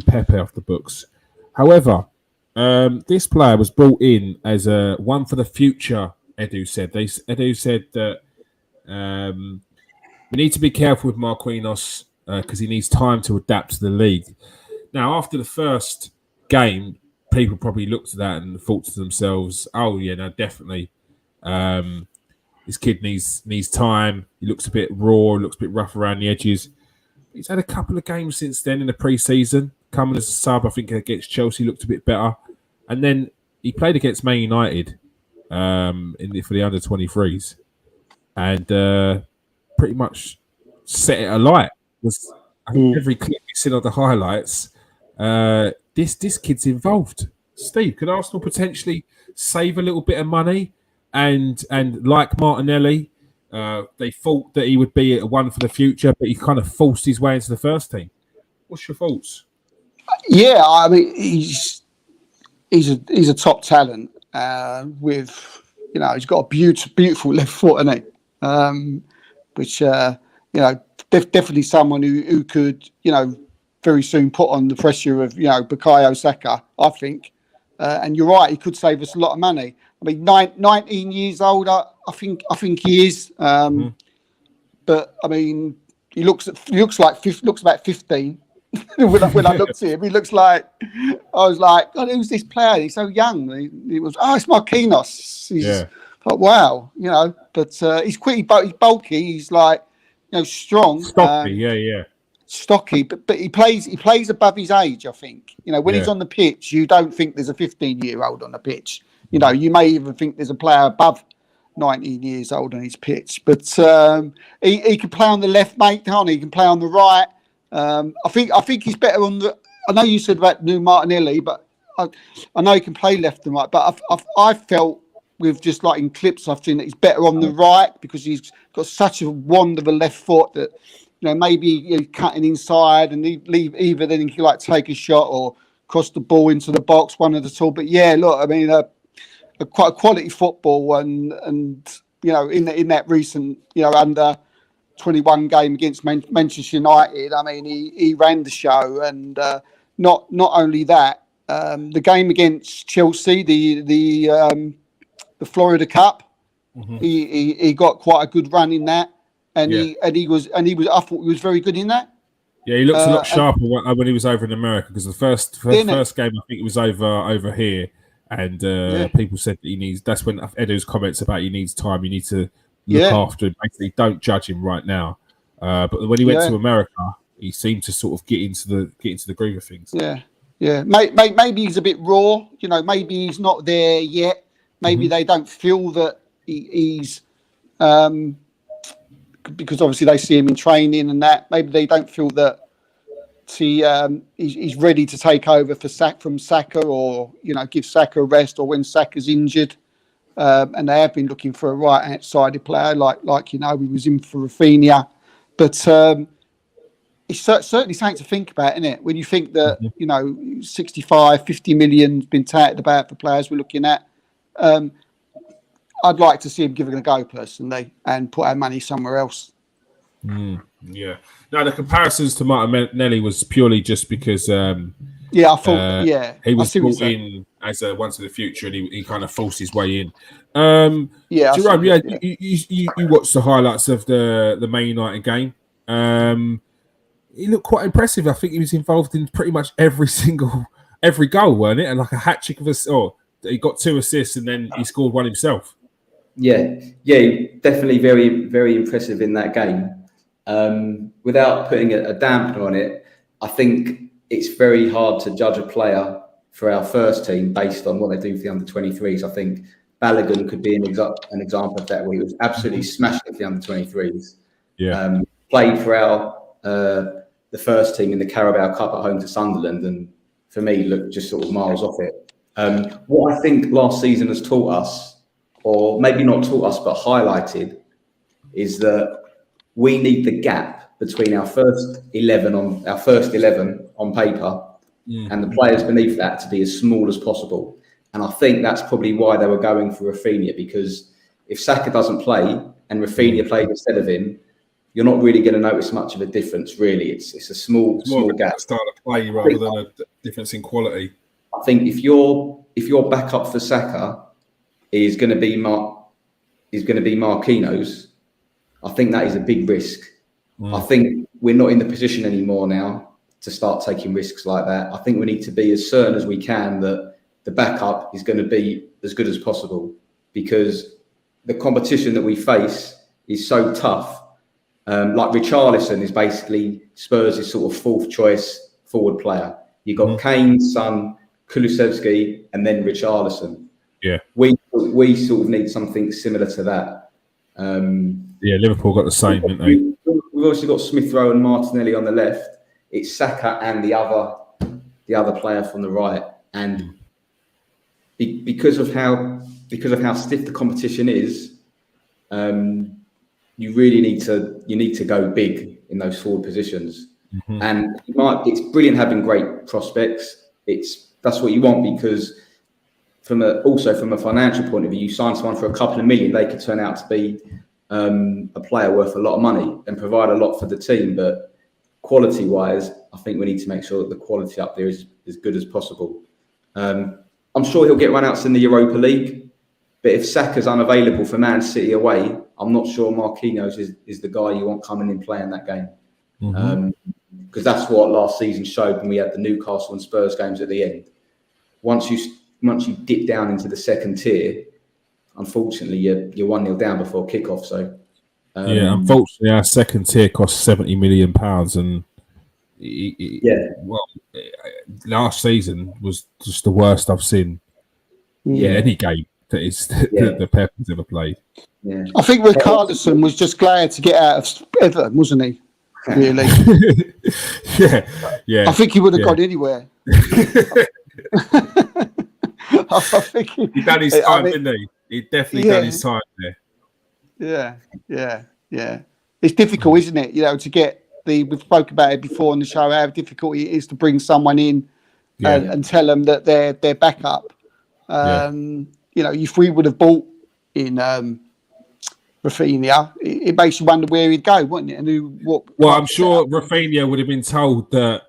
Pepe off the books. However, this player was brought in as a one for the future. Edu said that we need to be careful with Marquinhos because he needs time to adapt to the league. Now, after the first game, people probably looked at that and thought to themselves, "Oh yeah, no, definitely, this kid needs time. He looks a bit raw, looks a bit rough around the edges." He's had a couple of games since then in the pre-season. Coming as a sub, I think against Chelsea, looked a bit better. And then he played against Man United for the under-23s. And pretty much set it alight. I think every clip you see on the highlights, this kid's involved. Steve, could Arsenal potentially save a little bit of money? And like Martinelli, they thought that he would be a one for the future, but he kind of forced his way into the first team. What's your thoughts? Yeah, I mean, he's a top talent with, he's got a beautiful left foot, hasn't he? Which definitely someone who could, very soon put on the pressure of, Bukayo Saka, I think. And you're right, he could save us a lot of money. I mean, 19 years old, I think he is. But I mean, he looks about 15. when I looked at him, he looks like, I was like, God, who's this player? He's so young. He was, it's Marquinhos. He's like, wow, but he's quick, he's bulky, he's like, strong. Stocky, stocky, but he plays above his age. I think when he's on the pitch, you don't think there's a 15-year-old on the pitch. You may even think there's a player above 19 years old on his pitch. But he can play on the left, mate. Can't he? He can play on the right. I think he's better on the. I know you said about new Martinelli, but I know he can play left and right. But I felt with just like in clips I've seen that he's better on the right because he's got such a wand of a left foot that. Maybe cutting inside and leave either then he can like take a shot or cross the ball into the box, one of the two. But yeah, look, I mean, quite a quality football and in that recent under 21 game against Manchester United, I mean, he ran the show and not only that, the game against Chelsea, the Florida Cup, he got quite a good run in that. And he was. I thought he was very good in that. Yeah, he looks a lot sharper when he was over in America because the first game I think it was over here, and people said that he needs. That's when Edu's comments about he needs time. You need to look after him. Basically, don't judge him right now. But when he went to America, he seemed to sort of get into the groove of things. Yeah. Maybe he's a bit raw. Maybe he's not there yet. Maybe they don't feel that he's. Because obviously they see him in training and that. Maybe they don't feel that he's ready to take over from Saka or give Saka a rest or when Saka's injured. And they have been looking for a right-hand-sided player like we was in for Rafinha. But it's certainly something to think about, isn't it? When you think that 65, 50 million has been touted about for players we're looking at. I'd like to see him give it a go personally and put our money somewhere else. Yeah. Now the comparisons to Martinelli was purely just because I thought he was brought in as a once in the future and he kind of forced his way in. Jerome, you watched the highlights of the Man United game. He looked quite impressive. I think he was involved in pretty much every goal, weren't it? And like a hat trick of he got 2 assists and then he scored one himself. Yeah, definitely very, very impressive in that game. Without putting a dampener on it, I think it's very hard to judge a player for our first team based on what they do for the under-23s. I think Bellerin could be an example of that, where he was absolutely smashing the under-23s. Yeah, played for the first team in the Carabao Cup at home to Sunderland, and for me looked just sort of miles off it. What I think last season has taught us, or maybe not taught us, but highlighted, is that we need the gap between our first 11 on paper and the players beneath that to be as small as possible. And I think that's probably why they were going for Rafinha, because if Saka doesn't play and Rafinha plays instead of him, you're not really going to notice much of a difference, really. It's a small gap. Style of play rather than a difference in quality. I think if your backup for Saka is going to be Marquinhos, I think that is a big risk. I think we're not in the position anymore now to start taking risks like that. I think we need to be as certain as we can that the backup is going to be as good as possible, because the competition that we face is so tough. Like Richarlison is basically Spurs' sort of fourth choice forward player. You've got Kane, Son, Kulusevski, and then Richarlison. Yeah, we sort of need something similar to that. Liverpool got the same, didn't they? We've also got Smith Rowe and Martinelli on the left. It's Saka and the other player from the right, and because of how stiff the competition is, you really need to go big in those forward positions. And it's brilliant having great prospects. That's what you want, because from a financial point of view, you sign someone for a couple of million, they could turn out to be a player worth a lot of money and provide a lot for the team. But quality-wise, I think we need to make sure that the quality up there is as good as possible. I'm sure he'll get run-outs in the Europa League, but if Saka's unavailable for Man City away, I'm not sure Marquinhos is the guy you want coming in playing that game. Because that's what last season showed when we had the Newcastle and Spurs games at the end. Once you dip down into the second tier, unfortunately, you're 1-0 down before kickoff. So unfortunately, our second tier costs £70 million, and last season was just the worst I've seen. Any game that Pep's ever played. Yeah. I think Richarlison was just glad to get out of Everton, wasn't he? Really? yeah. I think he would have gone anywhere. I think he done his time, didn't he? He definitely done his time there. Yeah. It's difficult, isn't it? To get we've spoken about it before on the show, how difficult it is to bring someone in and tell them that they're backup. If we would have bought in Rafinha, it makes you wonder where he'd go, wouldn't it? And I'm sure Rafinha would have been told that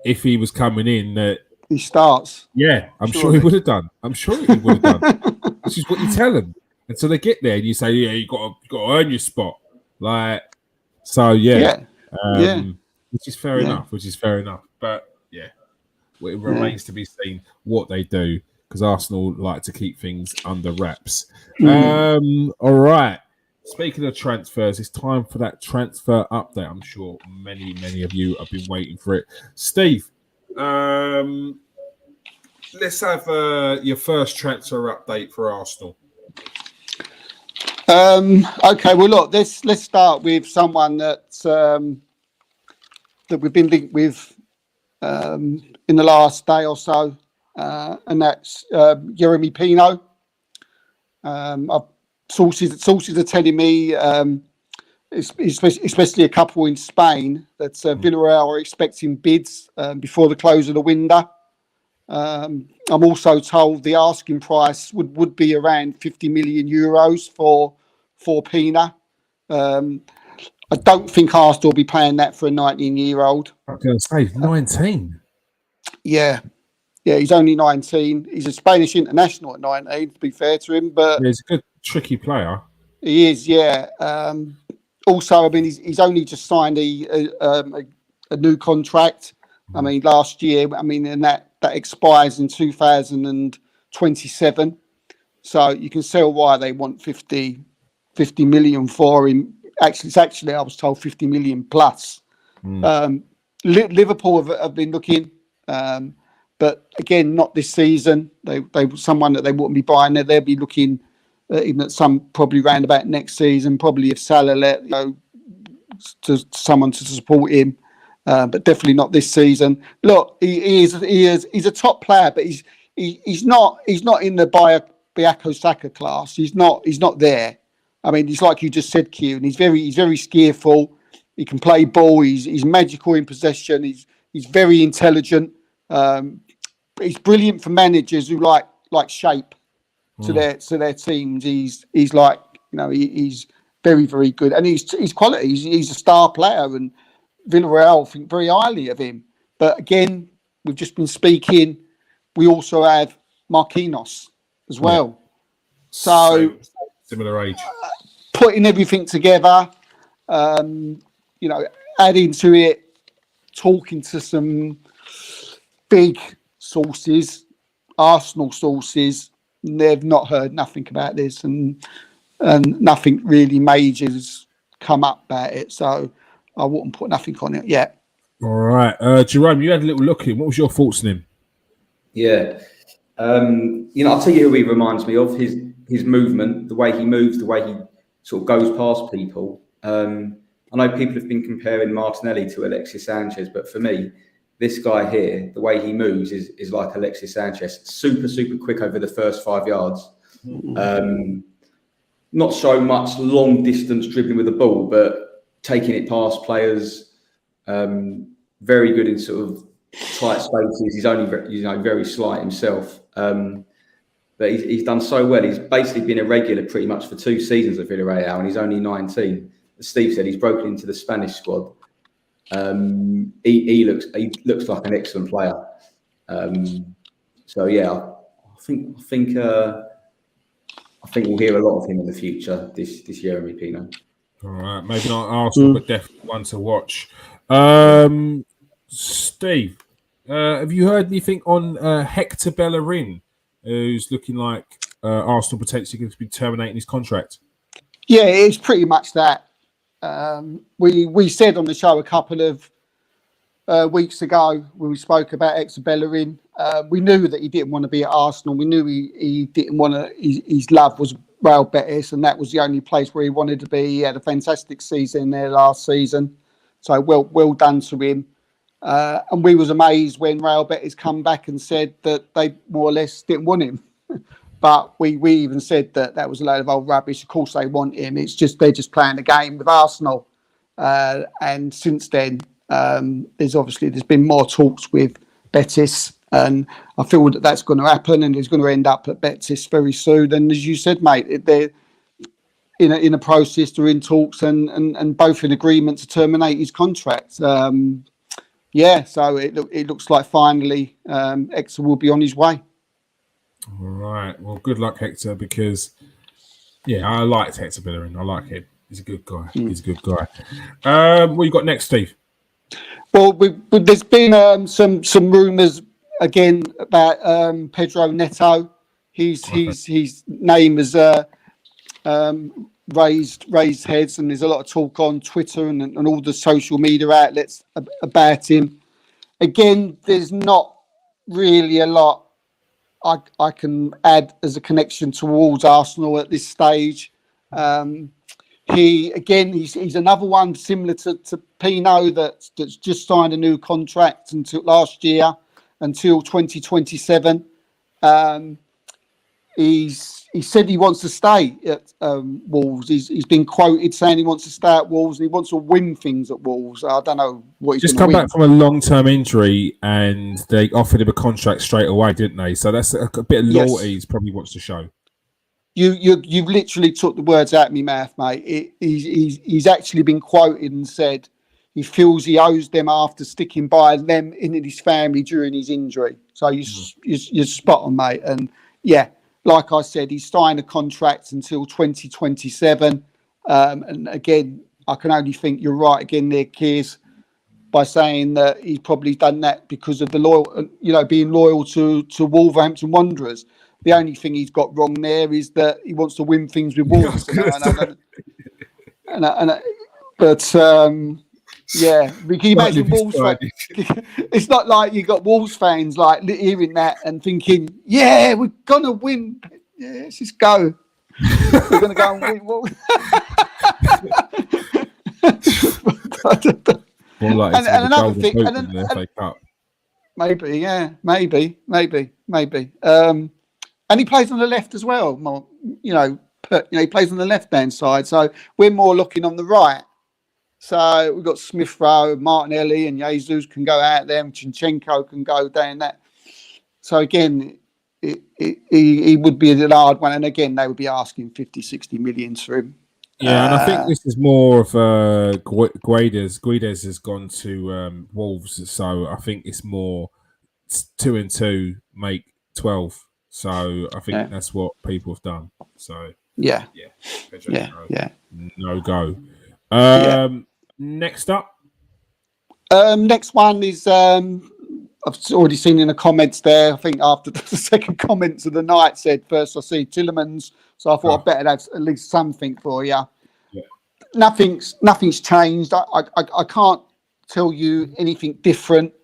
if he was coming in, that he starts. Yeah, I'm sure he would have done. Which is what you tell them. And so they get there, and you say, "Yeah, you got to earn your spot." Which is fair enough. But it remains to be seen what they do, because Arsenal like to keep things under wraps. All right. Speaking of transfers, it's time for that transfer update. I'm sure many of you have been waiting for it. Steve, let's have your first transfer update for Arsenal. Okay, well, look, let's start with someone that we've been linked with in the last day or so, and that's Yeremy Pino. Sources are telling me, especially a couple in Spain, that Villarreal are expecting bids before the close of the window. I'm also told the asking price would be around 50 million euros for Pina. I don't think Arsenal will be paying that for a 19-year-old. I was going to say 19. Yeah, he's only 19. He's a Spanish international at 19, to be fair to him. But he's a good, tricky player. He is, yeah. Also, I mean, he's only just signed a new contract. I mean, last year. I mean, and that expires in 2027. So you can see why they want 50 million for him. Actually, I was told 50 million plus. Liverpool have been looking, but again, not this season. They someone that they wouldn't be buying. They'll be looking even at some probably round about next season. Probably if Salah let to someone to support him, but definitely not this season. Look, he's a top player, but he's not in the Bukayo Saka class. He's not there. I mean, he's like you just said, Q, and he's very skillful. He can play ball. He's magical in possession. He's very intelligent. He's brilliant for managers who like shape to their teams. He's like, he's very, very good, and he's quality. He's a star player, and Villarreal think very highly of him. But again, we've just been speaking. We also have Marquinhos as well. So similar age. Putting everything together, adding to it, talking to some big sources, Arsenal sources, they've not heard nothing about this, and nothing really major has come up about it. So I wouldn't put nothing on it yet. All right, Jerome, you had a little look at him. What was your thoughts on him? Yeah, I'll tell you who he reminds me of. His movement, the way he moves, the way he sort of goes past people. I know people have been comparing Martinelli to Alexis Sanchez, but for me, this guy here, the way he moves is like Alexis Sanchez. Super, super quick over the first 5 yards. Not so much long distance dribbling with the ball, but taking it past players, Very good in sort of tight spaces. He's only very slight himself. But he's done so well. He's basically been a regular pretty much for 2 seasons at Villarreal, and he's only 19. As Steve said, he's broken into the Spanish squad. He looks like an excellent player. So yeah, I think we'll hear a lot of him in the future. This Jeremy Pino. All right, maybe not Arsenal, but definitely one to watch. Steve, have you heard anything on Hector Bellerin, who's looking like Arsenal potentially going to be terminating his contract? Yeah, it's pretty much that. We said on the show a couple of weeks ago when we spoke about Hector Bellerin, we knew that he didn't want to be at Arsenal. We knew he didn't want to. His love was Real Betis, and that was the only place where he wanted to be. He had a fantastic season there last season, so well done to him. And we was amazed when Real Betis come back and said that they more or less didn't want him. But we even said that was a load of old rubbish. Of course they want him. It's just they're just playing a game with Arsenal. And since then, there's been more talks with Betis, and I feel that that's going to happen, and he's going to end up at Betis very soon. And as you said, mate, they're in a process, they're in talks, and both in agreement to terminate his contract. So it looks like finally Hector will be on his way. All right. Well, good luck, Hector, because I liked Hector Bellerin. I like him. He's a good guy. He's a good guy. What you got next, Steve? Well, there's been some rumours again about Pedro Neto. His name has raised heads, and there's a lot of talk on Twitter and all the social media outlets about him. Again, there's not really a lot I can add as a connection towards Arsenal at this stage. He's another one similar to Pino that's just signed a new contract until last year, until 2027. He said he wants to stay at Wolves. He's been quoted saying he wants to stay at Wolves and he wants to win things at Wolves. I don't know what he's just come back from a long-term injury, and they offered him a contract straight away, didn't they? So that's a bit of loyalty he probably wants to show. You've literally took the words out of my mouth, mate. He's actually been quoted and said he feels he owes them after sticking by them in his family during his injury. So you're spot on, mate. And yeah, like I said, he's signed a contract until 2027. And again, I can only think you're right again there, Kears, by saying that he's probably done that because of the being loyal to Wolverhampton Wanderers. The only thing he's got wrong there is that he wants to win things with Wolves. We can imagine Wolves fans. It's not like you got Wolves fans like hearing that and thinking, "Yeah, we're gonna win. Yeah, let's just go. We're gonna go and win." And another thing, maybe. And he plays on the left as well. He plays on the left-hand side. So we're more looking on the right. So we've got Smith Rowe, Martinelli, and Jesus can go out there, and Zinchenko can go down that. So again, he would be a hard one. And again, they would be asking 50, 60 million for him. Yeah, and I think this is more of Guedes. Guedes has gone to Wolves. So I think it's more 2 and 2 make 12. So I think that's what people have done. So no go. Next up. Next one is I've already seen in the comments there. I think after the second comments of the night said first I see Tillemans, so I thought I'd better have at least something for you. Yeah. Nothing's changed. I can't tell you anything different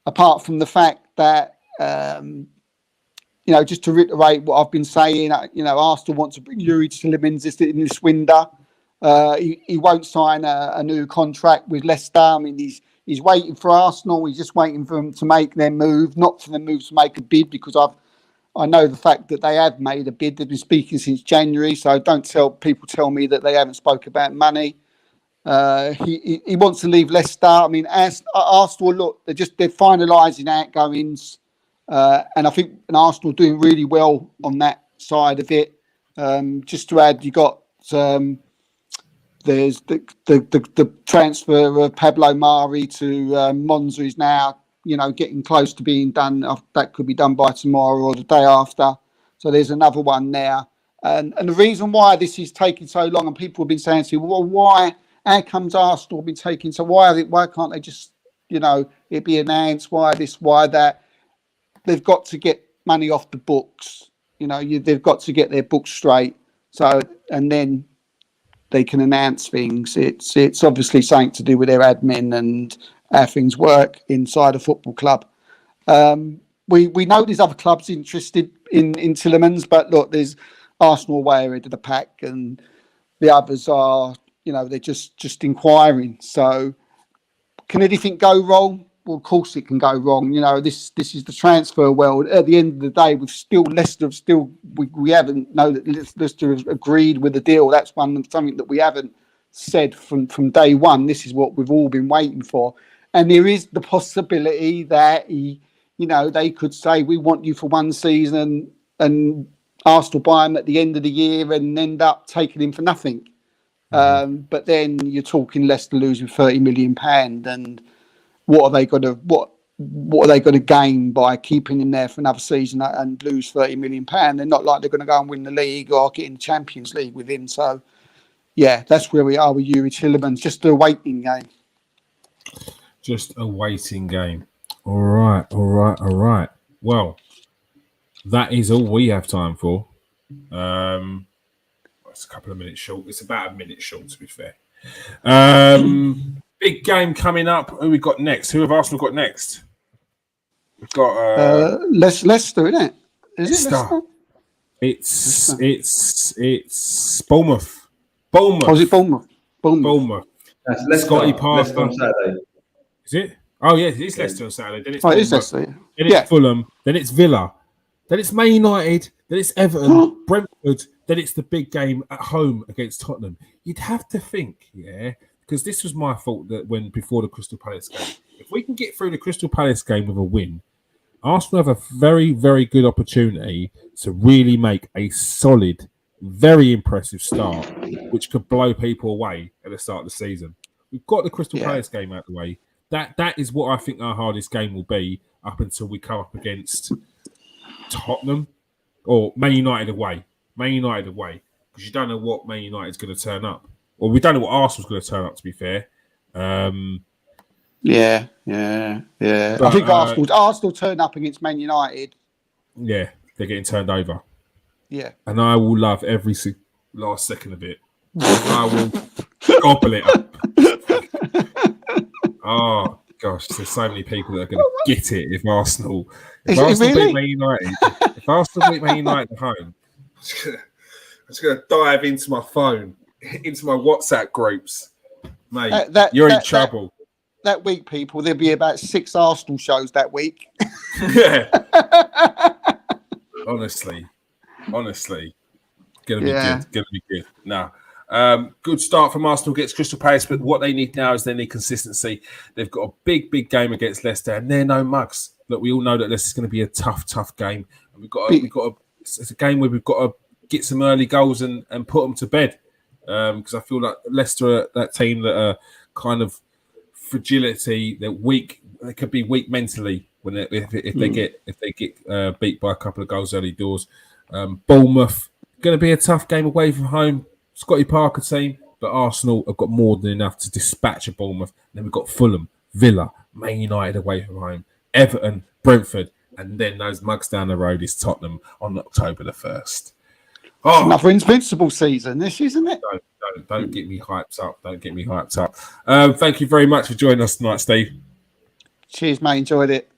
apart from the fact that. Just to reiterate what I've been saying, Arsenal want to bring Yuri Tillemans in this window. He won't sign a new contract with Leicester. I mean, he's waiting for Arsenal. He's just waiting for them to make their move, not for the move to make a bid, because I know the fact that they have made a bid. They've been speaking since January, so don't tell me that they haven't spoke about money. He wants to leave Leicester. I mean, as Arsenal, look, they're finalising outgoings, and I think Arsenal are doing really well on that side of it. Just to add, you got there's the transfer of Pablo Mari to Monza is now getting close to being done. That could be done by tomorrow or the day after. So there's another one there. And the reason why this is taking so long, and people have been saying to me, well, why? How comes Arsenal have been taking so? Why can't they just it be announced? Why this? Why that? They've got to get money off the books. They've got to get their books straight. So and then they can announce things. It's obviously something to do with their admin and how things work inside a football club. We know there's other clubs interested in Tielemans, but look, there's Arsenal way ahead of the pack, and the others are, they're just inquiring. So, can anything go wrong? Well, of course it can go wrong. This is the transfer world. At the end of the day, we haven't know that Leicester has agreed with the deal. That's something that we haven't said from day one. This is what we've all been waiting for, and there is the possibility that they could say we want you for one season, and Arsenal buy him at the end of the year and end up taking him for nothing. But then you're talking Leicester losing £30 million, and what are they going to gain by keeping him there for another season and lose £30 million? They're not like they're going to go and win the league or get in the Champions League with him. So, yeah, that's where we are with Yuri Tielemans. Just a waiting game. Just a waiting game. All right. Well, that is all we have time for. It's a couple of minutes short. It's about a minute short, to be fair. Big game coming up. Who we got next? Who have Arsenal got next? We've got Leicester, isn't it? Is it Leicester? Leicester? It's Bournemouth. Oh, is it Bournemouth? Bournemouth. That's Leicester. Scotty Parker. Leicester on Saturday. Is it? Oh yeah, it is Leicester on Saturday. Then it's it is Leicester. Then it's Fulham. Then it's Villa. Then it's Man United. Then it's Everton, Brentford. Then it's the big game at home against Tottenham. You'd have to think, because this was my fault that before the Crystal Palace game, if we can get through the Crystal Palace game with a win, Arsenal have a very, very good opportunity to really make a solid, very impressive start, which could blow people away at the start of the season. We've got the Crystal Palace game out of the way. That is what I think our hardest game will be up until we come up against Tottenham or Man United away. Man United away, because you don't know what Man United's going to turn up, or we don't know what Arsenal's going to turn up. To be fair, yeah. But, I think Arsenal turn up against Man United. Yeah, they're getting turned over. Yeah, and I will love every last second of it. I will gobble it up. Oh gosh, there's so many people that are going to get it if Arsenal beat Man United. If Arsenal beat Man United at home, I'm just going to dive into my phone, into my WhatsApp groups, mate. You're in trouble. That week, people, there'll be about 6 Arsenal shows that week. Yeah. Honestly, gonna be good. Now, good start from Arsenal against Crystal Palace, but what they need now is they need consistency. They've got a big game against Leicester, and they're no mugs. Look, we all know that this is going to be a tough game, and it's a game where we've got to get some early goals and put them to bed. Because I feel like Leicester are that team that are kind of fragility. They're weak. They could be weak mentally if they get beat by a couple of goals early doors. Bournemouth going to be a tough game away from home. Scotty Parker team, but Arsenal have got more than enough to dispatch a Bournemouth. And then we've got Fulham, Villa, Man United away from home, Everton, Brentford, and then those mugs down the road is Tottenham on October the 1st. Oh, another invincible season, this isn't it? Don't get me hyped up. Thank you very much for joining us tonight, Steve. Cheers, mate. Enjoyed it.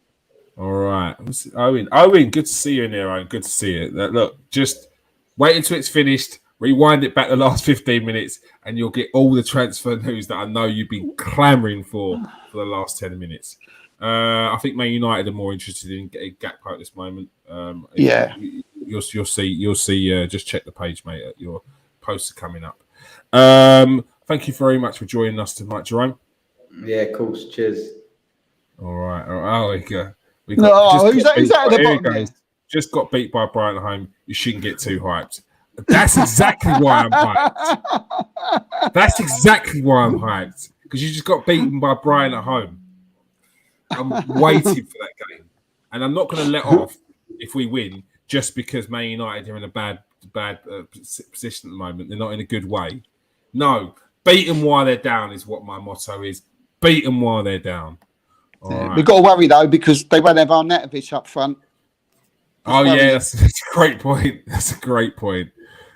All right, Owen, good to see you in there, Owen. Good to see you. Look, just wait until it's finished. Rewind it back the last 15 minutes, and you'll get all the transfer news that I know you've been clamoring for the last 10 minutes. I think Man United are more interested in getting Gakpo at this moment. You'll see. Just check the page, mate. Your posts are coming up. thank you very much for joining us tonight, Jerome. Yeah, of course. Cheers. All right. Oh, we got. No, who's that at the bottom there? Just got beat by Brighton at home. You shouldn't get too hyped. That's exactly why I'm hyped. That's exactly why I'm hyped. Because you just got beaten by Brighton at home. I'm waiting for that game. And I'm not going to let off if we win just because Man United are in a bad position at the moment. They're not in a good way. No, beat them while they're down is what my motto is. Beat them while they're down. Right. We've got to worry, though, because they won't have Arnautovic up front. That's a great point. That's a great point.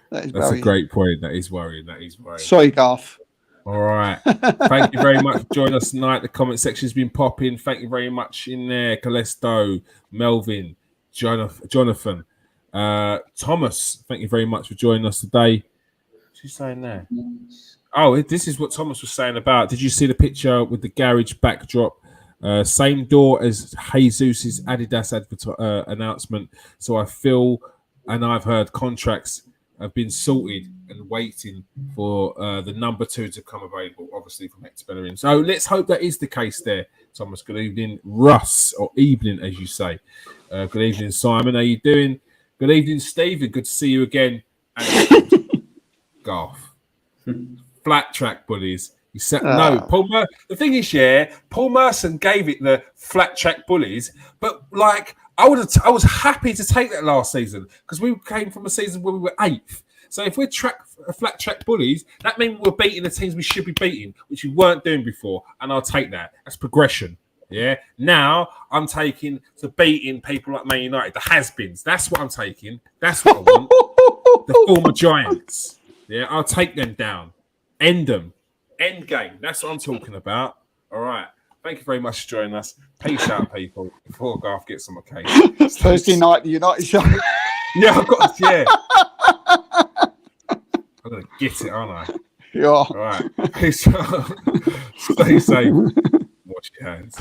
That's a great point. That is worrying. Sorry, Garth. All right. Thank you very much for joining us tonight. The comment section's been popping. Thank you very much in there. Calesto, Melvin, Jonathan, Thomas. Thank you very much for joining us today. What's he saying there? Oh, this is what Thomas was saying about. Did you see the picture with the garage backdrop? Same door as Jesus' Adidas announcement. So I feel, and I've heard contracts have been sorted and waiting for the number 2 to come available, obviously from Hector Bellerin. So let's hope that is the case there, Thomas. Good evening, Russ, or evening, as you say. Good evening, Simon. How you doing? Good evening, Stephen. Good to see you again. And Garth. Flat track bullies. He said, no, Paul the thing is, Paul Merson gave it the flat track bullies, but like I was happy to take that last season because we came from a season where we were 8th. So if we're flat track bullies, that means we're beating the teams we should be beating, which we weren't doing before, and I'll take that. That's progression. Yeah. Now I'm taking to beating people like Man United, the has-beens. That's what I'm taking. That's what I want. The former giants. Yeah, I'll take them down. End them. End game. That's what I'm talking about. All right. Thank you very much for joining us. Peace out, people. Before Garth gets on my case. Thursday night, the United show. Yeah, I've got. Yeah. I'm gonna get it, aren't I? Yeah. All right. Peace out. Stay safe. Watch your hands.